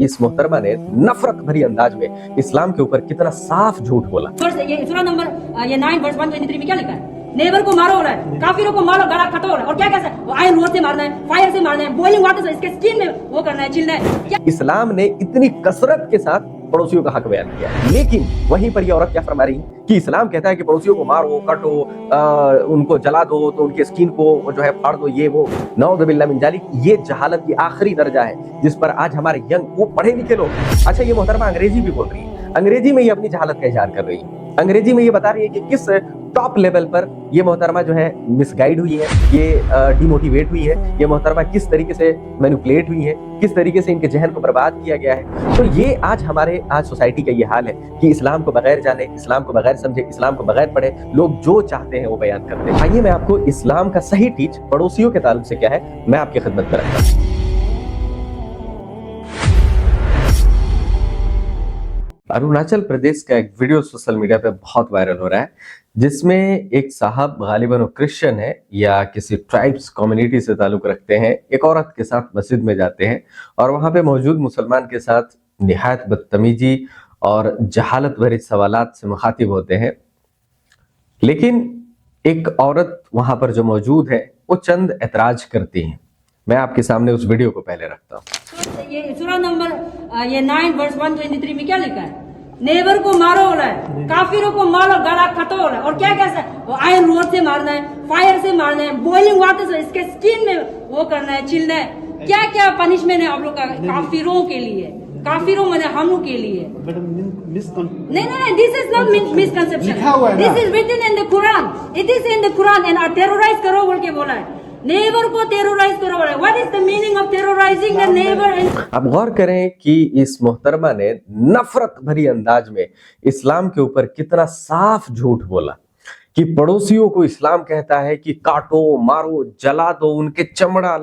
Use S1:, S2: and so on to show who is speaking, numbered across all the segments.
S1: इस मोहतरमा ने नफरत भरी अंदाज में इस्लाम के ऊपर कितना साफ झूठ बोला।
S2: ये सूरा नंबर ये 9 वर्स 123 में क्या लिखा है? नेबर को मारो हो रहा है, काफिरों को मारो, गला कटो हो रहा है, और क्या कैसा है? वो आयरन रोड से मारना है, फायर से मारना है, बॉइलिंग वाटर से इसके स्किन में वो करना है, चिल्ना है। क्या
S1: इस्लाम ने इतनी कसरत के साथ पड़ोसियों का हक बयान किया, लेकिन वहीं पर ये औरत क्या फरमा रही कि इस्लाम कहता है कि पड़ोसियों को मारो, कटो, उनको जला दो, तो उनके स्किन को जो है फाड़ दो, ये वो। नऊज़ बिल्लाह मिन ज़ालिक, ये जहालत की आखिरी दर्जा है जिस पर आज हमारे यंग वो पढ़े लिखे लोग। अच्छा, ये मोहतरमा अंग्रेजी भी बोल रही है, अंग्रेजी में ये अपनी जहालत का इजहार कर रही है, अंग्रेजी में ये बता रही है कि किस टॉप लेवल पर ये मोहतरमा जो है मिसगाइड हुई है, ये डिमोटिवेट हुई है, ये मोहतरमा किस तरीके से मैनिपुलेट हुई है, किस तरीके से इनके जहन को बर्बाद किया गया है। तो ये आज हमारे सोसाइटी का ये हाल है कि इस्लाम को बगैर जाने, इस्लाम को बगैर समझे, इस्लाम को बगैर पढ़े लोग जो चाहते हैं वो बयान करते हैं। आइए मैं आपको इस्लाम का सही टीच पड़ोसियों के ताल्लुक से क्या है मैं आपकी खिदमत में रखता हूँ। अरुणाचल प्रदेश का एक वीडियो सोशल मीडिया पे बहुत वायरल हो रहा है, जिसमें एक साहब, गालिबन वो क्रिश्चियन है या किसी ट्राइब्स कम्युनिटी से ताल्लुक रखते हैं, एक औरत के साथ मस्जिद में जाते हैं और वहां पे मौजूद मुसलमान के साथ निहायत बदतमीजी और जहालत भरे सवालात से मुखातिब होते हैं। लेकिन एक औरत वहां पर जो मौजूद है वो चंद एतराज करती हैं। मैं आपके सामने उस वीडियो को पहले रखता हूँ।
S2: ये सूरा नंबर ये 9 वर्स 123 में क्या लिखा है? नेबर को मारो हो रहा है, काफिरों को मारो, गला कटो हो रहा है, और क्या कैसा है? वो आयरन रोड से मारना है, फायर से मारना है, बॉइलिंग वाटर से इसके स्किन में वो करना है, चिल्ना है। क्या क्या पनिशमेंट है आप लोग का काफिरों के लिए? काफिरों माने हम लोग के लिए। नहीं, this is not misconception, this is written in the Quran, it is in the Quran. And terrorise करो बोल के बोला है, नेबर को टेरराइज करो। What is the meaning of terrorising the neighbour?
S1: अब गौर करें कि इस मोहतरमा ने नफरत भरी अंदाज में इस्लाम के ऊपर कितना साफ झूठ बोला कि पड़ोसियों को इस्लाम कहता है कि काटो, मारो, जला दो, उनके चमड़ा,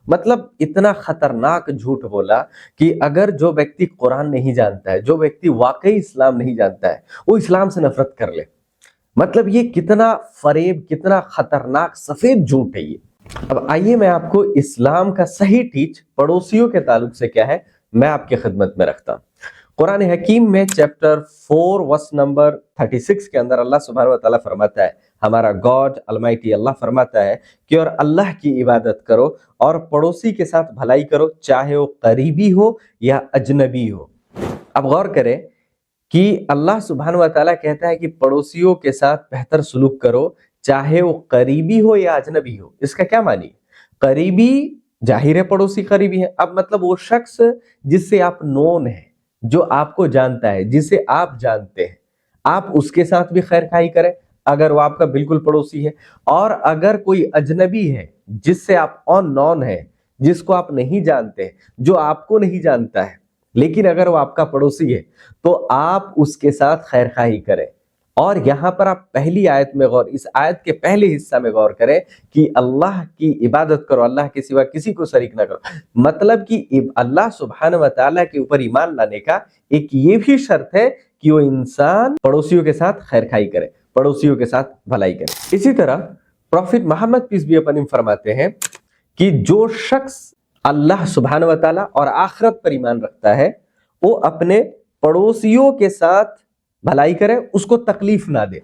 S1: मतलब इतना खतरनाक झूठ बोला कि अगर जो व्यक्ति कुरान नहीं जानता है, जो व्यक्ति वाकई इस्लाम नहीं जानता है, वो इस्लाम से नफरत कर ले। मतलब ये कितना फरेब, कितना खतरनाक सफेद झूठ है ये। अब आइए मैं आपको इस्लाम का सही टीच पड़ोसियों के ताल्लुक से क्या है मैं आपकी खिदमत में रखता हूं। कुरान हकीम में चैप्टर 4 वर्स नंबर 36 के अंदर अल्लाह सुब्हानहू व तआला फरमाता है, हमारा गॉड अलमाइटी अल्लाह फरमाता है कि और अल्लाह की इबादत करो और पड़ोसी के साथ भलाई करो, चाहे वो करीबी हो या अजनबी हो। अब गौर करें कि अल्लाह सुब्हानहू व तआला कहता है कि पड़ोसियों के साथ बेहतर सलूक करो, चाहे वो करीबी हो या अजनबी हो। इसका क्या मानी? करीबी जाहिर है पड़ोसी करीबी है, अब मतलब वो शख्स जिससे आप नोन है, जो आपको जानता है, जिसे आप जानते हैं, आप उसके साथ भी खैर खाई करें अगर वो आपका बिल्कुल पड़ोसी है। और अगर कोई अजनबी है जिससे आप अननोन है, जिसको आप नहीं जानते, जो आपको नहीं जानता है, लेकिन अगर वो आपका पड़ोसी है तो आप उसके साथ खैर खाई करें। और यहाँ पर आप पहली आयत में गौर, इस आयत के पहले हिस्सा में गौर करें कि अल्लाह की इबादत करो, अल्लाह के सिवा किसी को शरीक ना करो। मतलब कि अल्लाह सुब्हानहू व तआला के ऊपर ईमान लाने का एक ये भी शर्त है कि वो इंसान पड़ोसियों के साथ खैर खाई करे, पड़ोसियों के साथ भलाई करे। इसी तरह prophet Muhammad peace be upon him फरमाते हैं कि जो शख्स अल्लाह सुब्हानहू व तआला और आखिरत पर ईमान रखता है वो अपने पड़ोसियों के साथ भलाई करे, उसको तकलीफ ना दे।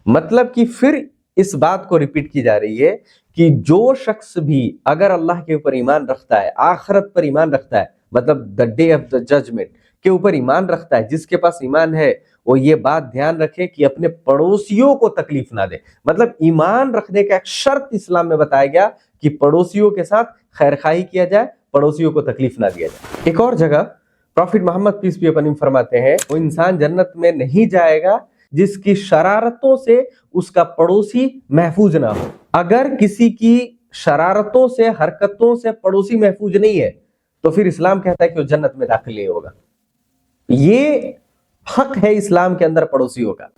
S1: मतलब कि फिर इस बात को रिपीट की जा रही है कि जो शख्स भी अगर अल्लाह के ऊपर ईमान रखता है, आखिरत पर ईमान रखता है, मतलब the day of the judgement के ऊपर ईमान रखता है, जिसके पास ईमान है वो ये बात ध्यान रखे कि अपने पड़ोसियों को तकलीफ ना दे। मतलब ईमान रखने का एक शर्त इस्लाम में बताया गया कि पड़ोसियों के साथ खैरखाई किया जाए, पड़ोसियों को तकलीफ ना दिया जाए। एक और जगह prophet Muhammad peace be upon him फरमाते हैं, वो इंसान जन्नत में नहीं जाएगा जिसकी शरारतों से उसका पड़ोसी महफूज ना हो। अगर किसी की शरारतों से, हरकतों से पड़ोसी महफूज नहीं है तो फिर इस्लाम कहता है कि वो जन्नत में दाखिल नहीं होगा। ये हक है इस्लाम के अंदर पड़ोसियों का।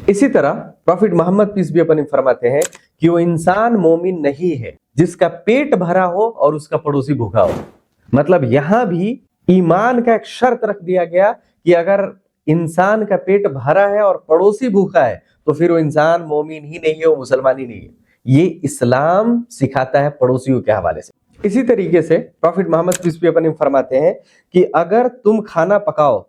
S1: इसी तरह prophet Muhammad peace be upon him फरमाते हैं कि वो इंसान मोमिन नहीं है जिसका पेट भरा हो और उसका पड़ोसी भूखा हो। मतलब यहां भी ईमान का एक शर्त रख दिया गया कि अगर इंसान का पेट भरा है और पड़ोसी भूखा है तो फिर वो इंसान मोमिन ही नहीं है, वो मुसलमान ही नहीं है। ये इस्लाम सिखाता है पड़ोसियों के हवाले से। इसी तरीके से prophet Muhammad peace be upon him फरमाते हैं कि अगर तुम खाना पकाओ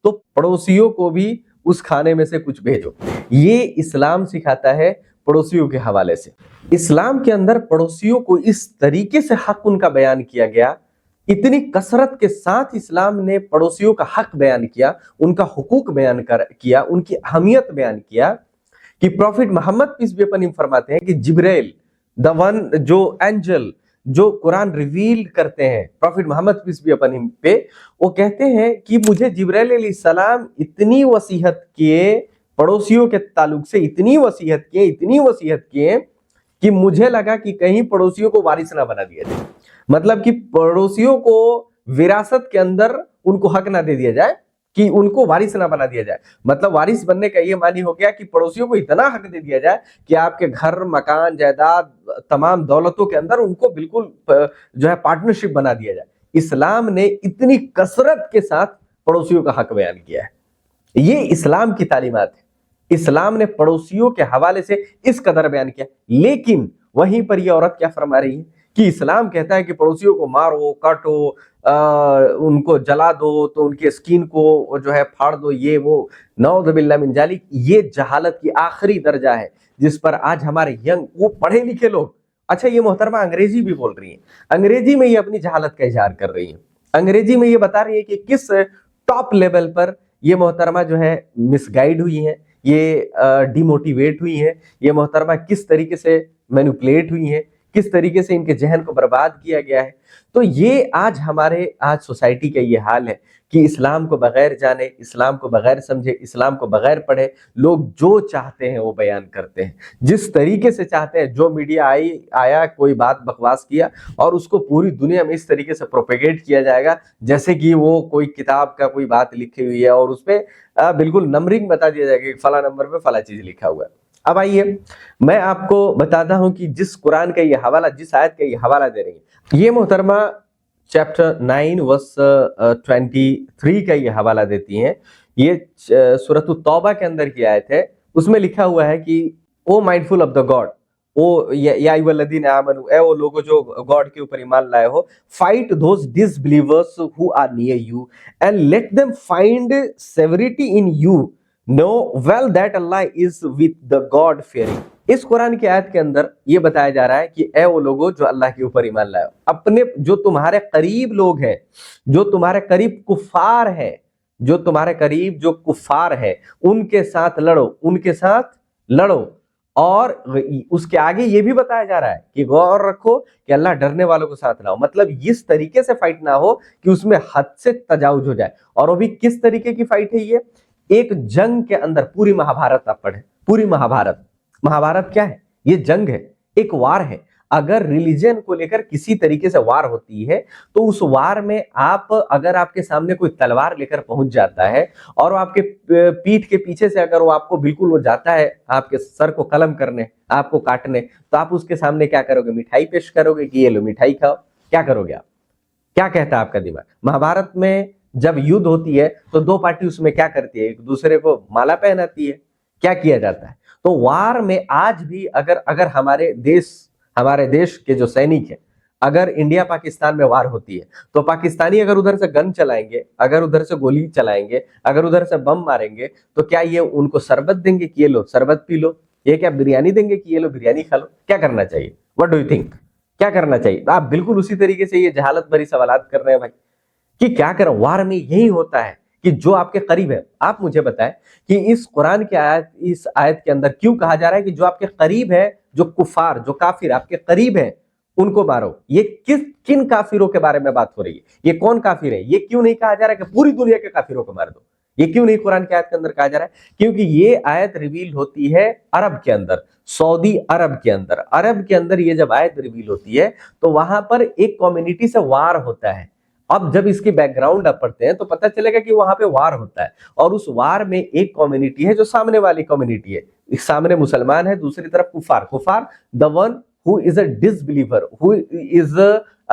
S1: तो पड़ोसियों को भी उस खाने में से कुछ भेजो। ये इस्लाम सिखाता है पड़ोसियों के हवाले से। इस्लाम के अंदर पड़ोसियों को इस तरीके से हक उनका बयान किया गया, इतनी कसरत के साथ इस्लाम ने पड़ोसियों का हक बयान किया, उनका हुकूक बयान किया, उनकी अहमियत बयान किया कि prophet Muhammad peace be upon him फरमाते हैं कि जिब्राइल द वन, जो एंजल जो कुरान रिवील करते हैं prophet Muhammad peace be upon him पे, वो कहते हैं कि मुझे जिब्राइल अलैहिस्सलाम इतनी वसीयत किए पड़ोसियों के ताल्लुक से, इतनी वसीयत किए कि मुझे लगा कि कहीं पड़ोसियों को वारिस ना बना दिया जाए, मतलब कि पड़ोसियों को विरासत के अंदर उनको हक ना दे दिया जाए, कि उनको वारिस ना बना दिया जाए। मतलब वारिस बनने का ये मानी हो गया कि पड़ोसियों को इतना हक दे दिया जाए कि आपके घर, मकान, जायदाद, तमाम दौलतों के अंदर उनको बिल्कुल जो है पार्टनरशिप बना दिया जाए। इस्लाम ने इतनी कसरत के साथ पड़ोसियों का हक बयान किया है। ये इस्लाम की तालीमात है। इस्लाम ने पड़ोसियों के हवाले से इस कदर बयान किया, लेकिन वहीं पर ये औरत क्या फरमा रही है कि इस्लाम कहता है कि पड़ोसियों को मारो, काटो, उनको जला दो, तो उनके स्किन को जो है फाड़ दो, ये वो, नऊज़ बिल्लाह मिन जालिक। ये जहालत की आखिरी दर्जा है जिस पर आज हमारे यंग, वो पढ़े लिखे लोग, अच्छा ये मोहतरमा अंग्रेजी भी बोल रही है, अंग्रेजी में ये अपनी जहालत का इजहार कर रही है, अंग्रेजी में ये बता रही है कि किस टॉप लेवल पर ये मोहतरमा जो है मिसगाइड हुई है, ये डिमोटिवेट हुई है, ये मोहतरमा किस तरीके से मैनिपुलेट हुई है, किस तरीके से इनके जहन को बर्बाद किया गया है। तो ये आज सोसाइटी का ये हाल है कि इस्लाम को बगैर जाने, इस्लाम को बगैर समझे, इस्लाम को बगैर पढ़े, लोग जो चाहते हैं वो बयान करते हैं, जिस तरीके से चाहते हैं। जो मीडिया आया कोई बात बकवास किया और उसको पूरी दुनिया में इस तरीके से प्रोपेगेट किया जाएगा जैसे कि वो कोई किताब का कोई बात लिखी हुई है और उस पर बिल्कुल नंबरिंग बता दिया जाएगा कि फला नंबर पे फला चीज लिखा हुआ है। अब आइए मैं आपको बताता हूं कि जिस कुरान का ये हवाला, जिस आयत का ये हवाला दे रही है, ये मोहतरमा चैप्टर 9 वर्स 23 का ये हवाला देती हैं। ये सूरत तौबा के अंदर की आयत है। उसमें लिखा हुआ है कि ओ माइंडफुल ऑफ द गॉड, ओ या अय्युहल्लज़ीना आमनू, ए वो लोगो जो गॉड के ऊपर ईमान लाए हो, fight those disbelievers who are near you and let them find severity in you, know well that Allah is with the god fearing. इस कुरान की आयत के अंदर ये बताया जा रहा है कि ए वो लोगो जो अल्लाह के ऊपर ईमान लाए हो, अपने जो तुम्हारे करीब लोग हैं, जो तुम्हारे करीब कुफार है, जो तुम्हारे करीब जो कुफार है, उनके साथ लड़ो, उनके साथ लड़ो। और उसके आगे ये भी बताया जा रहा है कि गौर रखो कि अल्लाह डरने वालों को साथ लाओ। मतलब इस तरीके से फाइट ना हो कि उसमें हद से तजावुज हो जाए। और वो भी किस तरीके की फाइट है ये? एक जंग के अंदर, पूरी महाभारत आप पढ़े, पूरी महाभारत क्या है? ये जंग है, एक वार है। अगर रिलीजन को लेकर किसी तरीके से वार होती है तो उस वार में अगर आपके सामने कोई तलवार लेकर पहुंच जाता है और आपके पीठ के पीछे से अगर वो आपको बिल्कुल वो जाता है आपके सर को कलम करने, आपको काटने, तो आप उसके सामने क्या करोगे? मिठाई पेश करोगे कि ये लो मिठाई खाओ? क्या करोगे आप? क्या कहता है आपका दिमाग? महाभारत में जब युद्ध होती है तो दो पार्टी उसमें क्या करती है? एक दूसरे को माला पहनाती है। क्या किया जाता है? तो वार में आज भी अगर हमारे देश के जो सैनिक हैं, अगर इंडिया पाकिस्तान में वार होती है तो पाकिस्तानी अगर उधर से गन चलाएंगे, अगर उधर से गोली चलाएंगे, अगर उधर से बम मारेंगे, तो क्या ये उनको शरबत देंगे कि ये लो शरबत पी लो? ये क्या बिरयानी देंगे कि ये लो बिरयानी खा लो? क्या करना चाहिए? What do you think? क्या करना चाहिए? आप बिल्कुल उसी तरीके से ये जहालत भरी सवालात कर रहे हैं भाई कि क्या करें। वार में यही होता है कि जो आपके करीब है, आप मुझे बताएं कि इस कुरान की आयत, इस आयत के अंदर क्यों कहा जा रहा है कि जो आपके करीब है, जो कुफार, जो काफिर आपके करीब है, उनको मारो? ये किन काफिरों के बारे में बात हो रही है? ये कौन काफिर है? ये क्यों नहीं कहा जा रहा है कि पूरी दुनिया के काफिरों को मार दो? ये क्यों नहीं कुरान की आयत के अंदर कहा जा रहा है? क्योंकि ये आयत रिवील होती है अरब के अंदर, सऊदी अरब के अंदर। अरब के अंदर ये जब आयत रिवील होती है तो वहां पर एक कम्युनिटी से वार होता है। अब जब इसकी बैकग्राउंड आप पढ़ते हैं तो पता चलेगा कि वहां पे वार होता है और उस वार में एक कम्युनिटी है जो सामने वाली कम्युनिटी है, सामने मुसलमान है, दूसरी तरफ कुफार। The one who is a disbeliever, who is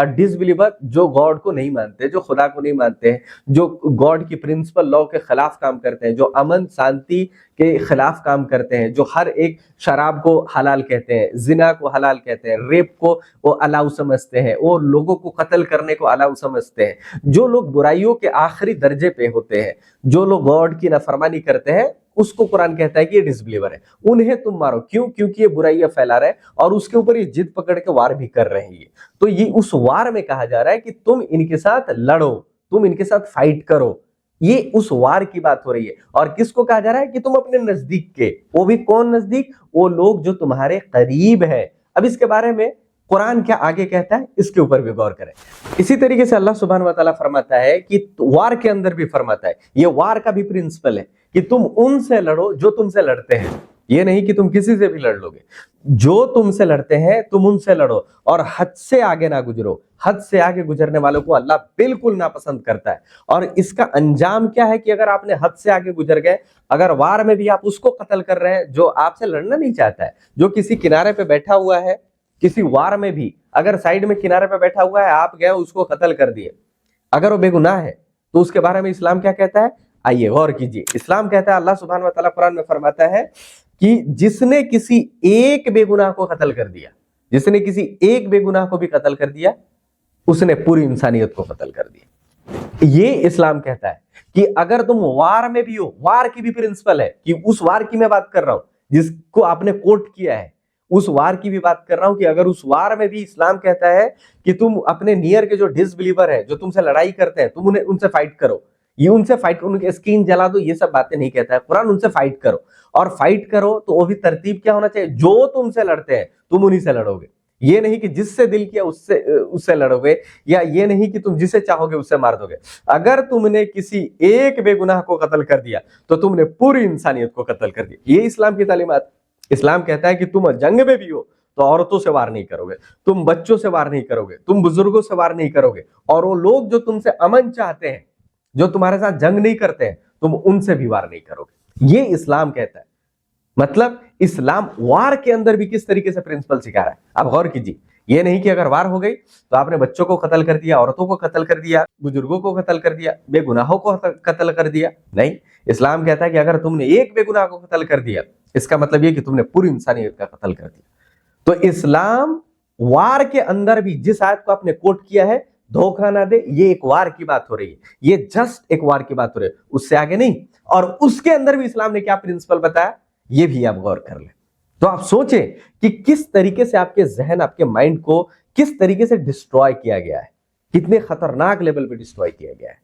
S1: disbeliever जो गॉड को नहीं मानते, जो खुदा को नहीं मानते हैं, जो गॉड की प्रिंसिपल लॉ के खिलाफ काम करते हैं, जो अमन शांति के खिलाफ काम करते हैं, जो हर एक शराब को हलाल कहते हैं, जिना को हलाल कहते हैं, रेप को वो अलाउ समझते हैं, वो लोगों को कत्ल करने को अलाउ समझते हैं, जो लोग बुराइयों के आखिरी दर्जे पे होते हैं, जो लोग गॉड की नाफरमानी करते हैं, उसको कुरान कहता है कि ये डिसबिलीवर है, उन्हें तुम मारो। क्यों? क्योंकि ये बुराइयां फैला रहे हैं और उसके ऊपर ये जिद पकड़ के वार भी कर रहे हैं। ये तो ये उस वार में कहा जा रहा है कि तुम इनके साथ लड़ो, तुम इनके साथ फाइट करो। ये उस वार की बात हो रही है। और किसको कहा जा रहा है? कि तुम अपने नजदीक के, वो भी कौन नजदीक? वो लोग जो तुम्हारे करीब है। अब इसके बारे में कुरान क्या आगे कहता है, इसके ऊपर भी गौर करें। इसी तरीके से अल्लाह सुब्हान व तआला फरमाता है कि वार के अंदर भी फरमाता है, ये वार का भी प्रिंसिपल है कि तुम उनसे लड़ो जो तुमसे लड़ते हैं। ये नहीं कि तुम किसी से भी लड़ लोगे, जो तुमसे लड़ते हैं तुम उनसे लड़ो और हद से आगे ना गुजरो। हद से आगे गुजरने वालों को अल्लाह बिल्कुल नापसंद करता है। और इसका अंजाम क्या है कि अगर आपने हद से आगे गुजर गए, अगर वार में भी आप उसको कत्ल कर रहे हैं जो आपसे लड़ना नहीं चाहता है, जो किसी किनारे पे बैठा हुआ है, किसी वार में भी अगर साइड में किनारे पे बैठा हुआ है, आप गए उसको कत्ल कर दिए, अगर वो बेगुनाह है, तो उसके बारे में इस्लाम क्या कहता है? आइए गौर कीजिए। इस्लाम कहता है, अल्लाह सुब्हान व तआला कुरान में फरमाता है कि जिसने किसी एक बेगुनाह को कत्ल कर दिया, जिसने किसी एक बेगुनाह को भी कत्ल कर दिया, उसने पूरी इंसानियत को कत्ल कर दिया। ये इस्लाम कहता है कि अगर तुम वार में भी हो, वार की भी प्रिंसिपल है कि उस वार की मैं बात कर रहा हूं जिसको आपने कोट किया है, उस वार की भी बात कर रहा हूं कि अगर उस वार में भी इस्लाम कहता है कि तुम अपने नियर के जो डिसबिलीवर है, जो तुमसे लड़ाई करते हैं, तुम उनसे फाइट करो। ये उनसे फाइट, उनके स्किन जला दो, ये सब बातें नहीं कहता है कुरान। उनसे फाइट करो, और फाइट करो तो वो भी तरतीब क्या होना चाहिए? जो तुमसे लड़ते हैं तुम उन्हीं से लड़ोगे। ये नहीं कि जिससे दिल किया उससे लड़ोगे, या ये नहीं कि तुम जिसे चाहोगे उससे मार दोगे। अगर तुमने किसी एक बेगुनाह को कत्ल कर दिया तो तुमने पूरी इंसानियत को कत्ल कर दिया। ये इस्लाम की तालीमात। इस्लाम कहता है कि तुम जंग में भी हो तो औरतों से वार नहीं करोगे, तुम बच्चों से वार नहीं करोगे, तुम बुजुर्गों से वार नहीं करोगे, और वो लोग जो तुमसे अमन चाहते हैं, जो तुम्हारे साथ जंग नहीं करते हैं, तुम उनसे भी वार नहीं करोगे। ये इस्लाम कहता है। मतलब इस्लाम वार के अंदर भी किस तरीके से प्रिंसिपल सिखा रहा है। अब गौर कीजिए, ये नहीं कि अगर वार हो गई तो आपने बच्चों को कत्ल कर दिया, औरतों को कत्ल कर दिया, बुजुर्गों को कत्ल कर दिया, बेगुनाहों को कत्ल कर दिया। नहीं, इस्लाम कहता है कि अगर तुमने एक बेगुनाह को कत्ल कर दिया, इसका मतलब ये कि तुमने पूरी इंसानियत का कत्ल कर दिया। तो इस्लाम वार के अंदर भी जिस आयत को आपने कोट किया है, धोखा ना दे, ये एक वार की बात हो रही है, ये जस्ट एक वार की बात हो रही है, उससे आगे नहीं। और उसके अंदर भी इस्लाम ने क्या प्रिंसिपल बताया, ये भी आप गौर कर लें। तो आप सोचें कि किस तरीके से आपके जहन, आपके माइंड को किस तरीके से डिस्ट्रॉय किया गया है, कितने खतरनाक लेवल पे डिस्ट्रॉय किया गया है।